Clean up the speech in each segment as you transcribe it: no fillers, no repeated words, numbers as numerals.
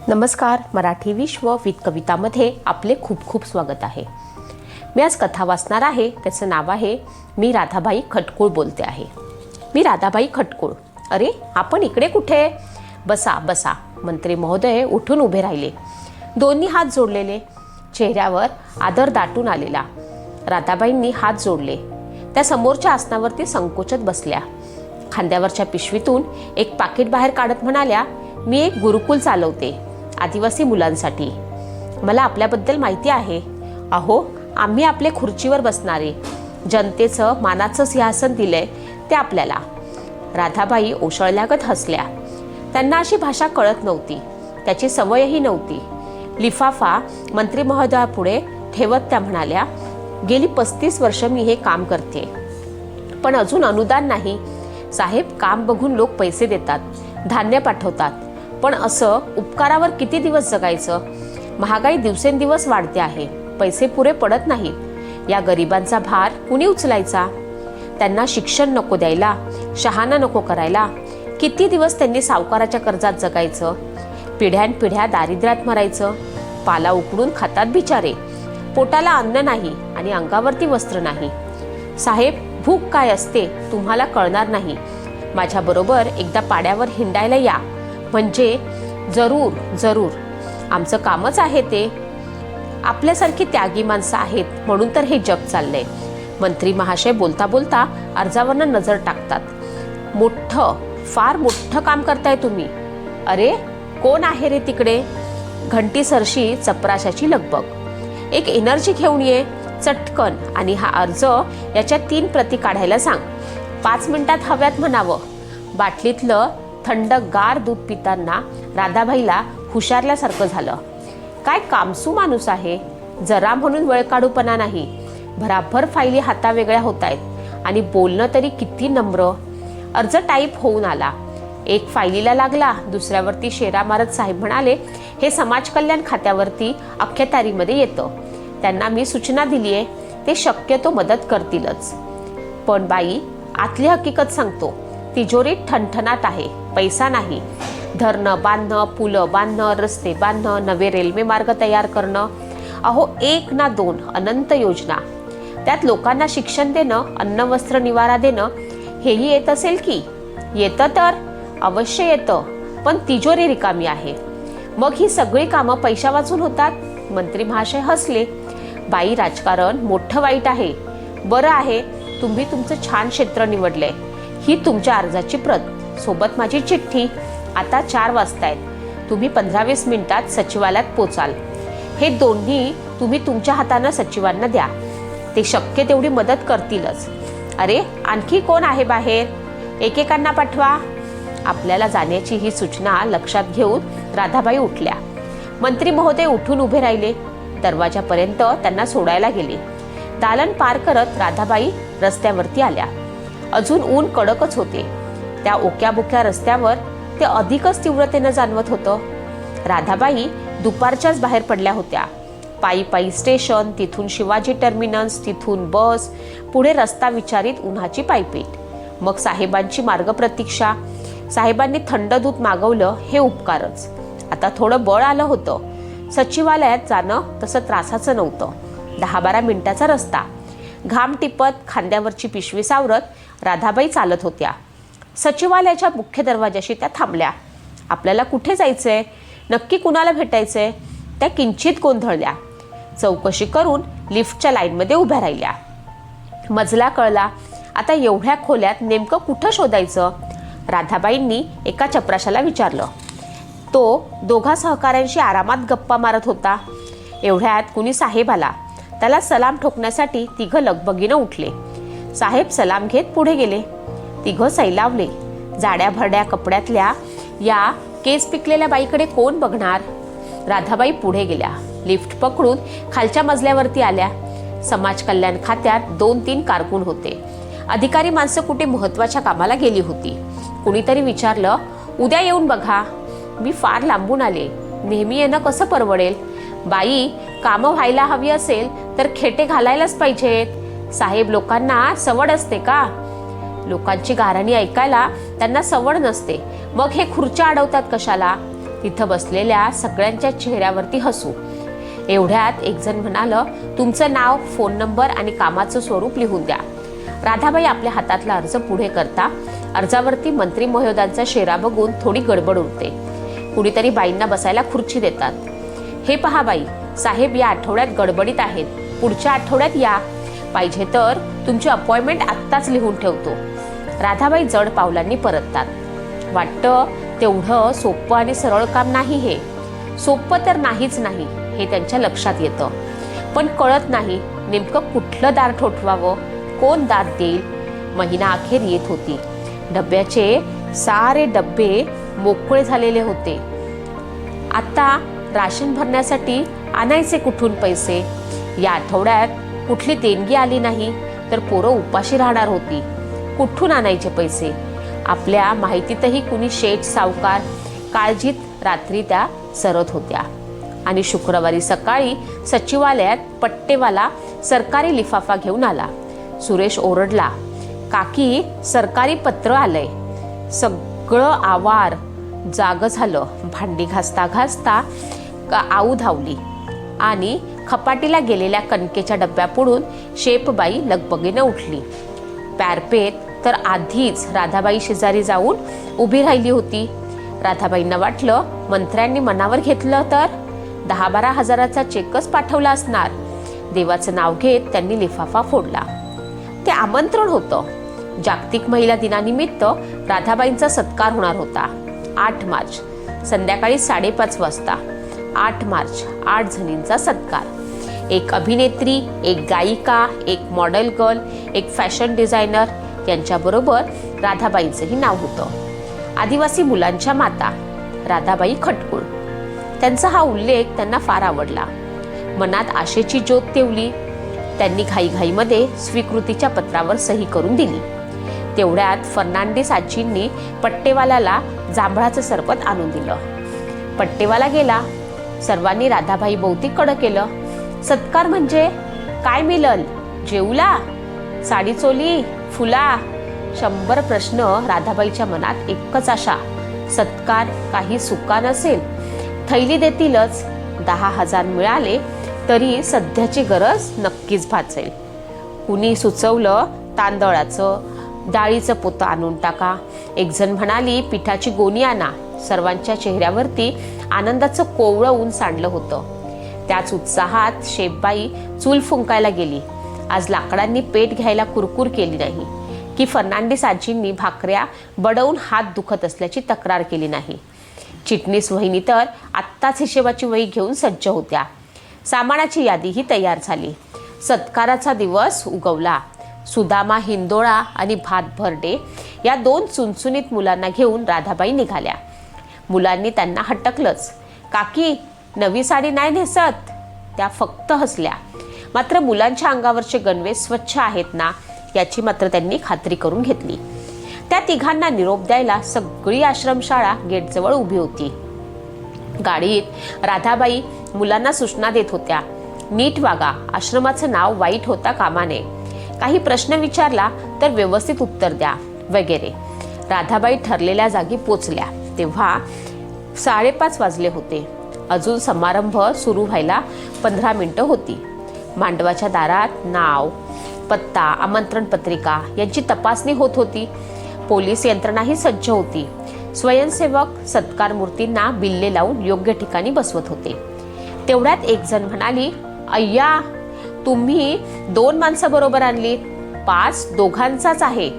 नमस्कार. मराठी विश्व विथ कवितामध्ये आपले खूप खूप स्वागत आहे. मी आज कथा वाचणार आहे. त्याचं नाव आहे मी राधाबाई खटकूळ बोलते आहे. मी राधाबाई खटकूळ. अरे, आपण इकडे कुठे? बसा बसा. मंत्री महोदय उठून उभे राहिले, दोन्ही हात जोडलेले, चेहऱ्यावर आदर दाटून आलेला. राधाबाईंनी हात जोडले. त्या समोरच्या आसनावरती संकोचत बसल्या. खांद्यावरच्या पिशवीतून एक पाकिट बाहेर काढत म्हणाल्या, मी एक गुरुकुल चालवते आदिवासी मुलांसाठी. मला आपल्याबद्दल माहिती आहे. अहो, आम्ही आपले खुर्चीवर बसणारे, जनतेचं मानाचं सिंहासन दिलंय ते आपल्याला. राधाबाई ओशळल्यागत हसल्या. त्यांना अशी भाषा कळत नव्हती, त्याची सवयही नव्हती. लिफाफा मंत्री महोदयापुढे ठेवत त्या म्हणाल्या, गेली 35 वर्ष मी हे काम करते, पण अजून अनुदान नाही. साहेब, काम बघून लोक पैसे देतात, धान्य पाठवतात, पण असं उपकारावर किती दिवस जगायचं? महागाई दिवसेंदिवस वाढते आहे, पैसे पुरे पडत नाहीत. या गरिबांचा भार कुणी उचलायचा? त्यांना शिक्षण नको द्यायला, शहाणा नको करायला. किती दिवस त्यांनी सावकाराच्या कर्जात जगायचं? पिढ्यानपिढ्या दारिद्र्यात मरायचं. पाला उकडून खातात बिचारे. पोटाला अन्न नाही आणि अंगावरती वस्त्र नाही. साहेब, भूक काय असते तुम्हाला कळणार नाही. माझ्याबरोबर एकदा पाड्यावर हिंडायला या, म्हणजे जरूर जरूर. आमचं कामच आहे ते. आपल्यासारखी त्यागी माणसं आहेत म्हणून तर हे जग चाललंय. मंत्री महाशय बोलता बोलता अर्जावरनं नजर टाकतात. मोठं, फार मोठं काम करताय तुम्ही. अरे, कोण आहे रे तिकडे? घंटी सरशी चपराशाची लगबग. एक एनर्जी घेऊन ये चटकन, आणि हा अर्ज याच्या 3 प्रती काढायला सांग. 5 मिनिटात हव्यात म्हणावं. बाटलीतलं थंडगार दूध पिताना राधाबाईला हुशारल्यासारखं झालं. काय कामसू माणूस आहे. जरा म्हणून वेळ काढूपणा नाही. भराभर फायली हातावेगळ्या होत आहेत आणि बोलणं तरी किती नम्र. अर्ज टाईप होऊन आला. एक फायलीला लागला, दुसऱ्यावरती शेरा मारत साहेब म्हणाले, हे समाज कल्याण खात्यावरती अख्यातारीमध्ये येतं. त्यांना मी सूचना दिली आहे, ते शक्यतो मदत करतीलच. पण बाई, आतली हकीकत सांगतो, तिजोरीत ठणठणाट आहे, पैसा नाही. धरणं बांधणं, पुलं बांधणं, रस्ते बांधणं, नवे रेल्वे मार्ग तयार करणं, अहो 1 ना 2 अनंत योजना. त्यात लोकांना शिक्षण देणं, अन्न वस्त्र निवारा देणं, हेही येत असेल की? येतं तर अवश्य येतं, पण तिजोरी रिकामी आहे. मग ही सगळी कामं पैशा वाचून होतात. मंत्री महाशय हसले. बाई, राजकारण मोठं वाईट आहे. बरं आहे, तुम्ही तुमचं छान क्षेत्र निवडलंय. ही तुमच्या अर्जाची प्रत, सोबत माझी चिठ्ठी. आता 4 वाजतायत. तुम्ही 15-20 मिनिटात सचिवालयात पोचाल. हे दोन्ही तुम्ही तुमच्या हातानं सचिवांना द्या, ते शक्य तेवढी मदत करतीलच. अरे, आणखी कोण आहे बाहेर? एकेकांना पाठवा. आपल्याला जाण्याची ही सूचना लक्षात घेऊन राधाबाई उठल्या. मंत्री महोदय उठून उभे राहिले. दरवाजापर्यंत त्यांना सोडायला गेले. दालन पार करत राधाबाई रस्त्यावरती आल्या. अजून ऊन कडकच होते. त्या ओक्याबोक्या रस्त्यावर ते अधिकच तीव्रतेनं जाणवत होतं. राधाबाई दुपारच्याच बाहेर पडल्या होत्या. पायी पायी स्टेशन, तिथून शिवाजी टर्मिनस, तिथून बस, पुढे रस्ता विचारित उन्हाची पायपीट, मग साहेबांची मार्ग प्रतीक्षा. साहेबांनी थंड दूध मागवलं हे उपकारच. आता थोडं बळ आलं होतं. सचिवालयात जाणं तसं त्रासाचं नव्हतं. 10-12 मिनिटाचा रस्ता. घाम टिपत, खांद्यावरची पिशवी सावरत राधाबाई चालत होत्या. सचिवालयाच्या मुख्य दरवाजाशी त्या थांबल्या. आपल्याला कुठे जायचंय, नक्की कुणाला भेटायचंय, त्या किंचित गोंधळल्या. चौकशी करून लिफ्टच्या लाईनमध्ये उभ्या राहिल्या. मजला कळला. आता एवढ्या खोल्यात नेमकं कुठं शोधायचं? राधाबाईंनी एका चपराशाला विचारलं. तो 2 सहकाऱ्यांशी आरामात गप्पा मारत होता. एवढ्यात कुणी साहेब आला. त्याला सलाम ठोकण्यासाठी 3 लगबगीनं उठले. साहेब सलाम घेत पुढे गेले. 3 सैलावले. जाड्या भरड्या कपड्यातल्या या केस पिकलेल्या बाईकडे कोण बघणार? राधाबाई पुढे गेल्या. लिफ्ट पकडून खालच्या मजल्यावरती आल्या. समाज कल्याण खात्यात 2-3 कारकून होते. अधिकारी माणसं कुठे महत्वाच्या कामाला गेली होती. कुणीतरी विचारलं, उद्या येऊन बघा. मी फार लांबून आले, नेहमी येणं कसं परवडेल? बाई, कामं व्हायला हवी असेल तर खेटे घालायलाच पाहिजेत. साहेब, लोकांना सवड असते का? लोकांची गाऱ्हाणी ऐकायला त्यांना सवड नसते. मग हे खुर्च्या अडवतात कशाला? तिथं बसलेल्या सगळ्यांच्या चेहऱ्यावरती हसू. एवढ्यात एक जण म्हणालं, तुमचं नाव, फोन नंबर आणि कामाचं स्वरूप लिहून द्या. राधाबाई आपल्या हातातला अर्ज पुढे करता अर्जावरती मंत्री महोदयांचा शेरा बघून थोडी गडबड उडते. कुणीतरी बाईंना बसायला खुर्ची देतात. हे पहा बाई, साहेब या आठवड्यात गडबडीत आहेत, पुढच्या आठवड्यात या, पाहिजे तर तुमची अपॉइंटमेंट आत्ताच लिहून ठेवतो. राधाबाई जड पावलांनी परततात. वाटतं तेवढं सोपं आणि सरळ काम नाही हे. सोपं तर नाहीच नाही हे त्यांच्या लक्षात येतं, पण कळत नाही नेमकं कुठलं दार ठोठवावं, कोण दाद देईल. महिना अखेर येत होती. डब्याचे सारे डब्बे मोकळे झालेले होते. आता राशन भरण्यासाठी आणायचे कुठून पैसे? या आठवड्यात कुठली देणगी आली नाही तर पोरं उपाशी राहणार होती. कुठून आणायचे पैसे? आपल्या माहितीतही कुणी शेठ सावकार काळजीत रात्री त्या सरत होत्या. आणि शुक्रवारी सकाळी सचिवालयात पट्टेवाला सरकारी लिफाफा घेऊन आला. सुरेश ओरडला, काकी सरकारी पत्र आलंय. सगळं आवार जाग झालं. भांडी घासता घासता आऊ धावली आणि खपाटीला गेलेल्या कणकेच्या डब्यापुढून शेपबाई लगबगीनं उठली. पॅरपेत तर आधीच राधाबाई शेजारी जाऊन उभी राहिली होती. राधाबाईंना वाटलं मंत्र्यांनी मनावर घेतलं तर 10-12 हजाराचा चेकच पाठवला असणार. देवाचं नाव घेत त्यांनी लिफाफा फोडला. ते आमंत्रण होतं. जागतिक महिला दिनानिमित्त राधाबाईंचा सत्कार होणार होता. 8 मार्च संध्याकाळी 5:30 वाजता. 8 मार्च 8 जणींचा सत्कार. एक अभिनेत्री, एक गायिका, एक मॉडेल गर्ल, एक फॅशन डिझायनर यांच्याबरोबर राधाबाईंचंही नाव होतं. आदिवासी मुलांच्या माता राधाबाई खटकुळ. त्यांचा हा उल्लेख त्यांना फार आवडला. मनात आशेची ज्योत तेवली. त्यांनी घाईघाईमध्ये स्वीकृतीच्या पत्रावर सही करून दिली. तेवढ्यात फर्नांडिस आजींनी पट्टेवाल्याला जांभळाचं सरबत आणून दिलं. पट्टेवाला गेला. सर्वांनी राधाबाई भोवती कडं केलं. सत्कार म्हणजे काय मिळल? जेवला? साडी चोली? फुला? 100 प्रश्न. राधाबाईच्या मनात एकच आशा, सत्कार काही सुका नसेल, थैली देतीलच. 10,000 मिळाले तरी सध्याची गरज नक्कीच भासेल. कुणी सुचवलं तांदळाचं, डाळीचं पोतं आणून टाका. एक जण म्हणाली पिठाची गोणी आणा. सर्वांच्या चेहऱ्यावरती आनंदाचं कोवळं ऊन सांडलं होतं. त्याच उत्साहात शेपबाई चूल फुंकायला गेली. आज लाकडांनी पेट घ्यायला कुरकुर केली नाही की फर्नांडिस आजींनी भाकऱ्या बडवून हात दुखत असल्याची तक्रार केली नाही. चिटणीस वहिनी तर आत्ताच हिशेबाची वही घेऊन सज्ज होत्या. सामानाची यादीही तयार झाली. सत्काराचा दिवस उगवला. सुदामा हिंदोळा आणि भात भरडे या 2 चुनचुनीत मुलांना घेऊन राधाबाई निघाल्या. मुलांनी त्यांना हटकलंच. काकी नवी साडी नाही नेसत? त्या फक्त हसल्या. मात्र मुलांच्या अंगावरचे गणवेश स्वच्छ आहेत ना याची मात्र त्यांनी खात्री करून घेतली. त्या तिघांना निरोप द्यायला सगळी आश्रमशाळा गेटजवळ उभी होती. गाडीत राधाबाई मुलांना सूचना देत होत्या. नीट वागा, आश्रमाचं नाव वाईट होता कामा नये, काही प्रश्न विचारला तर व्यवस्थित उत्तर द्या वगैरे. राधाबाई ठरलेल्या जागी पोचल्या तेव्हा 5:30 वाजले होते. अजून समारंभ सुरू व्हायला 15 मिनिटं होती. मांडवाच्या दारात नाव, पत्ता, आमंत्रण पत्रिका यांची तपासणी होत होती. पोलीस यंत्रणाही सज्ज होती. स्वयंसेवक सत्कार मूर्तींना बिल्ले लावून योग्य ठिकाणी बसवत होते. तेवढ्यात एक जण म्हणाली, अय्या तुम्ही 2 माणसं बरोबर आणलीत. पास दोघांचाच आहे.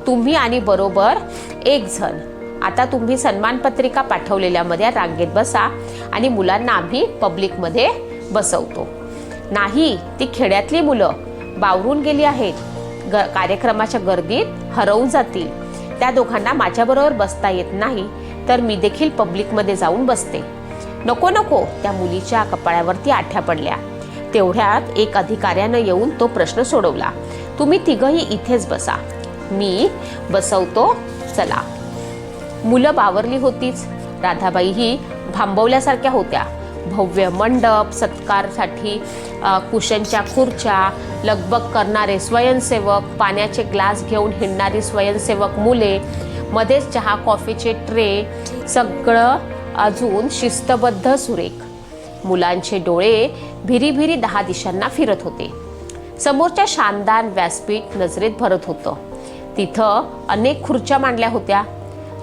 तुम्ही आणि बरोबर 1 जण. आता तुम्ही सन्मान पत्रिका पाठवलेल्यामध्ये रांगेत बसा आणि मुलांना आम्ही पब्लिकमध्ये बसवतो. नाही, ती खेड्यातली मुलं बावरून गेली आहेत. कार्यक्रमाच्या गर्दीत हरवून जातील. त्या दोघांना माझ्याबरोबर बसता येत नाही तर मी देखील पब्लिकमध्ये जाऊन बसते. नको नको, त्या मुलीच्या कपाळावरती आठ्या पडल्या. तेवढ्यात एक अधिकाऱ्यानं येऊन तो प्रश्न सोडवला. तुम्ही तिघही इथेच बसा, मी बसवतो, चला. मुलं बावरली होतीच. राधाबाईही भांबवल्यासारख्या होत्या. भव्य मंडप, सत्कारसाठी कुशनच्या खुर्च्या, लगबग करणारे स्वयंसेवक, पाण्याचे ग्लास घेऊन हिंडणारी स्वयंसेवक मुले, मध्येच चहा कॉफीचे ट्रे, सगळं अजून शिस्तबद्ध सुरेख. मुलांचे डोळे भिरीभिरी 10 दिशांना फिरत होते. समोरच्या शानदार व्यासपीठ नजरेत भरत होतं. तिथं अनेक खुर्च्या मांडल्या होत्या.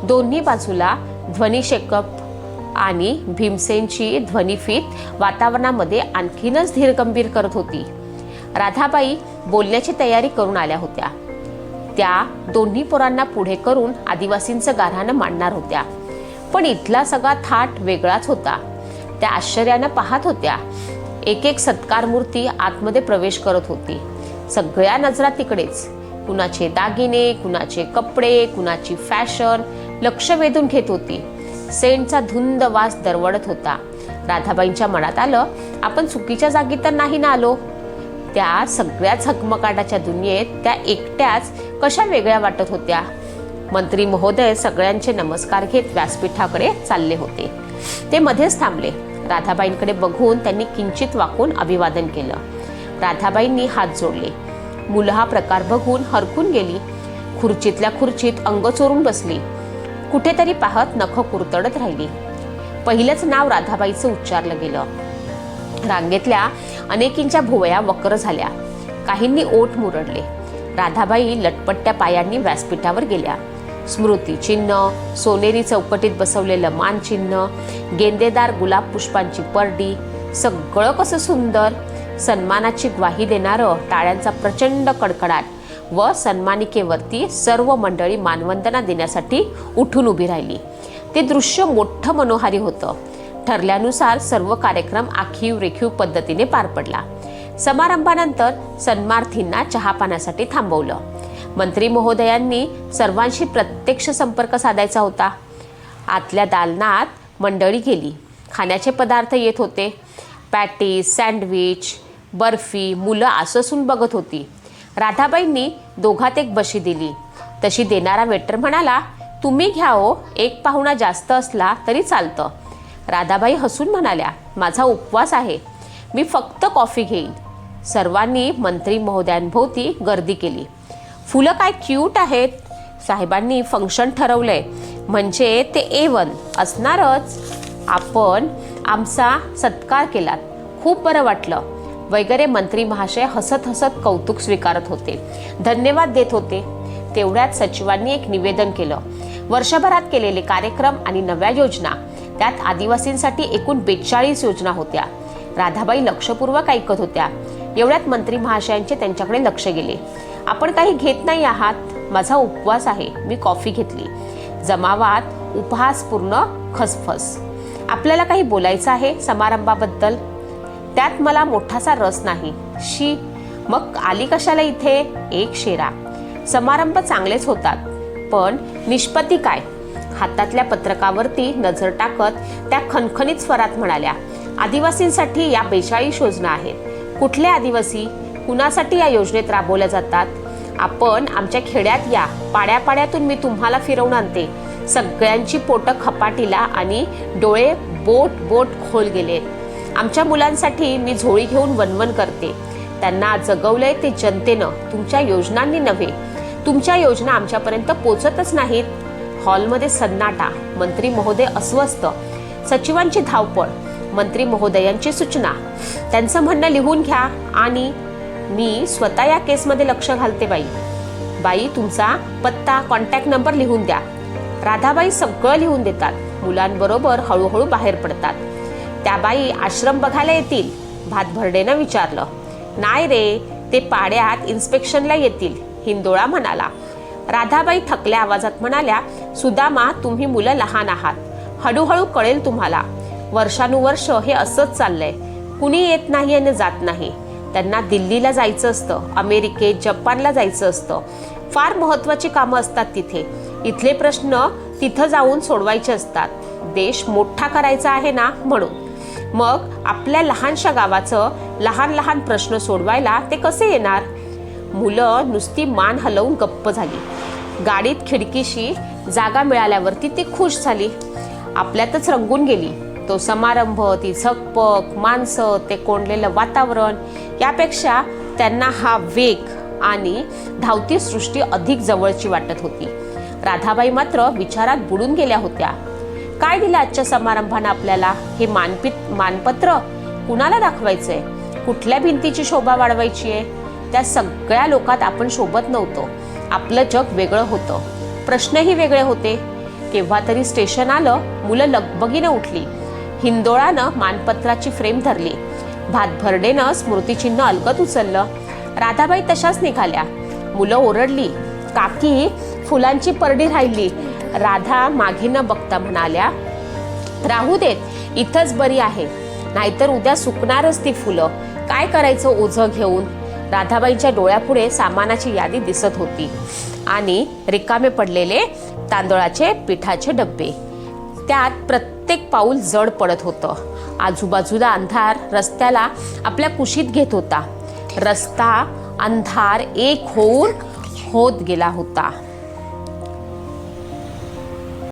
दोन्ही बाजूला ध्वनिक्षेपक आणि भीमसेनची ध्वनिफीत वातावरणामध्ये आणखीनच धीरगंभीर करत होती. राधाबाई बोलण्याची तयारी करून आल्या होत्या. त्या दोन्ही पोरांना पुढे करून आदिवासींचं गाऱ्हाणं मांडणार होत्या. पण इथला सगळा थाट वेगळाच होता. त्या आश्चर्यानं पाहत होत्या. एक एक सत्कार मूर्ती आतमध्ये प्रवेश करत होती. सगळ्या नजरा तिकडेच. कुणाचे दागिने, कुणाचे कपडे, कुणाची फॅशन लक्ष वेधून घेत होती. सेंटचा धुंद वास दरवळत होता. राधाबाईंच्या मनात आलं, आपण चुकीच्या जागी तर नाही ना आलो. त्या सगळ्या झगमगाटाच्या दुनियेत त्या एकट्याच कशा वेगळ्या वाटत होत्या. मंत्री महोदय सगळ्यांचे नमस्कार घेत व्यासपीठाकडे चालले होते. ते मध्येच थांबले. राधाबाईंकडे बघून त्यांनी किंचित वाकून अभिवादन केलं. राधाबाईंनी हात जोडले. मुलं हा प्रकार बघून हरकून गेली. खुर्चीतल्या खुर्चीत अंग चोरून बसली. कुठेतरी पाहत नखं कुरतडत राहिली. पहिलंच नाव राधाबाईचं उच्चारलं गेलं. रांगेतल्या अनेकींच्या भुवया वक्र झाल्या. काहींनी ओठ मुरडले. राधाबाई लटपट्ट्या पायांनी व्यासपीठावर गेल्या. स्मृतिचिन्ह, सोनेरी चौकटीत बसवलेलं मानचिन्ह, गेंदेदार गुलाब पुष्पांची परडी, सगळं कसं सुंदर. सन्मानाची ग्वाही देणारं टाळ्यांचा प्रचंड कडकडाट व सन्मानिकेवरती सर्व मंडळी मानवंदना देण्यासाठी उठून उभी राहिली. ते दृश्य मोठं मनोहारी होतं. ठरल्यानुसार सर्व कार्यक्रम आखीव रेखीव पद्धतीने पार पडला. समारंभानंतर सन्मार्थींना चहापाण्यासाठी थांबवलं. मंत्री महोदयांनी सर्वांशी प्रत्यक्ष संपर्क साधायचा होता. आतल्या दालनात मंडळी गेली. खाण्याचे पदार्थ येत होते. Patties, sandwich, barfi. मुलं आससून बघत होती. राधाबाईंनी दोघात एक बशी दिली. तशी देणारा वेटर म्हणाला, तुम्ही घ्या हो, एक पाहुणा जास्त असला तरी चालतं. राधाबाई हसून म्हणाल्या, माझा उपवास आहे, मी फक्त कॉफी घेईन. सर्वांनी मंत्री महोदयांभोवती गर्दी केली. फुलं काय क्यूट आहेत. साहेबांनी फंक्शन ठरवलंय म्हणजे ते A1 असणारच. आपण आमचा सत्कार केलात, खूप बरं वाटलं वगैरे. मंत्री महाशय हसत हसत कौतुक स्वीकारत होते, धन्यवाद देत होते. तेवढ्यात सचिवांनी एक निवेदन केलं. वर्षभरात केलेले कार्यक्रम आणि नव्या योजना, त्यात आदिवासींसाठी एकूण 42 योजना होत्या. राधाबाई लक्षपूर्वक ऐकत होत्या. एवढ्यात मंत्री महाशयांचे त्यांच्याकडे लक्ष गेले. आपण काही घेत नाही आहात. माझा उपवास आहे, मी कॉफी घेतली. जमावात उपहासपूर्ण खसफस. आपल्याला काही बोलायचं आहे समारंभाबद्दल? त्यात मला मोठासा रस नाही. शी, मग आली कशाला इथे? एक शेरा. समारंभ चांगलेच होतात, पण निष्पत्ती काय? हातातल्या पत्रकावरती नजर टाकत त्या खणखणीत स्वरात म्हणाल्या, आदिवासींसाठी या 42 योजना आहेत. कुठले आदिवासी? कुणासाठी या योजनेत राबवल्या जातात? आपण आमच्या खेड्यात या, पाड्यापाड्यातून मी तुम्हाला फिरवून आणते. सगळ्यांची पोटं खपाटीला आणि डोळे बोट बोट खोल गेले. आमच्या मुलांसाठी मी झोळी घेऊन वनवन करते. त्यांना जगवलंय ते जनतेनं, तुमच्या योजनांनी नव्हे. तुमच्या योजना आमच्यापर्यंत पोचतच नाहीत. हॉलमध्ये सन्नाटा. मंत्री महोदय अस्वस्थ. सचिवांची धावपळ. मंत्री महोदयांची सूचना. त्यांचं म्हणणं लिहून घ्या आणि मी स्वतः या केसमध्ये लक्ष घालते. बाई, तुमचा पत्ता, कॉन्टॅक्ट नंबर लिहून द्या. राधाबाई सगळं लिहून देतात. मुलांबरोबर हळूहळू बाहेर पडतात. त्या बाई आश्रम बघायला येतील? भातभरडेनं विचारलं. नाही रे, ते पाड्यात इन्स्पेक्शनला येतील, हिंदोळा म्हणाला. राधाबाई थकल्या आवाजात म्हणाल्या, सुदामा, तुम्ही मुलं लहान आहात. हळूहळू कळेल तुम्हाला. वर्षानुवर्ष हे असंच चाललंय. कुणी येत नाही आणि जात नाही. त्यांना दिल्लीला जायचं असतं, अमेरिकेत, जपानला जायचं असतं. फार महत्त्वाची कामं असतात तिथे. इथले प्रश्न तिथं जाऊन सोडवायचे असतात. देश मोठा करायचा आहे ना, म्हणून. मग आपल्या लहानशा गावाचं लहान लहान प्रश्न सोडवायला ते कसे येणार? मुलं नुसती मान हलवून गप्प झाली. गाडीत खिडकीशी जागा मिळाल्यावरती ती खुश झाली. आपल्यातच रंगून गेली. तो समारंभ, ती झकपक, माणसं, ते कोंडलेलं वातावरण, यापेक्षा त्यांना हा वेग आणि धावती सृष्टी अधिक जवळची वाटत होती. राधाबाई मात्र विचारात बुडून गेल्या होत्या. काय दिलं आजच्या समारंभानं आपल्याला? हे मानपत्र कुणाला दाखवायचंय? कुठल्या भिंतीची शोभा वाढवायची आहे? त्या सगळ्या लोकात आपण शोभत नव्हतो. आपलं जग वेगळं होतं, प्रश्नही वेगळे होते. केव्हा तरी स्टेशन आलं, मुलं लगबगीनं उठली, हिंदोळानं मानपत्राची फ्रेम धरली, भातभरडेनं स्मृतिचिन्ह अलगद उचललं. राधाबाई तशाच निघाल्या. मुलं ओरडली, काकी फुलांची परडी राहिली. राधा मागे न बघता म्हणाल्या, राहू देत, इथंच बरी आहे, नाहीतर उद्या सुकणारच ती फुलं. काय करायचं ओझं घेऊन? राधाबाईंच्या डोळ्यापुढे सामानाची यादी दिसत होती आणि रिकामे पडलेले तांदळाचे पिठाचे डब्बे. त्यात प्रत्येक पाऊल जड पडत होतं. आजूबाजूला अंधार रस्त्याला आपल्या कुशीत घेत होता. रस्ता अंधार एक होत गेला होता.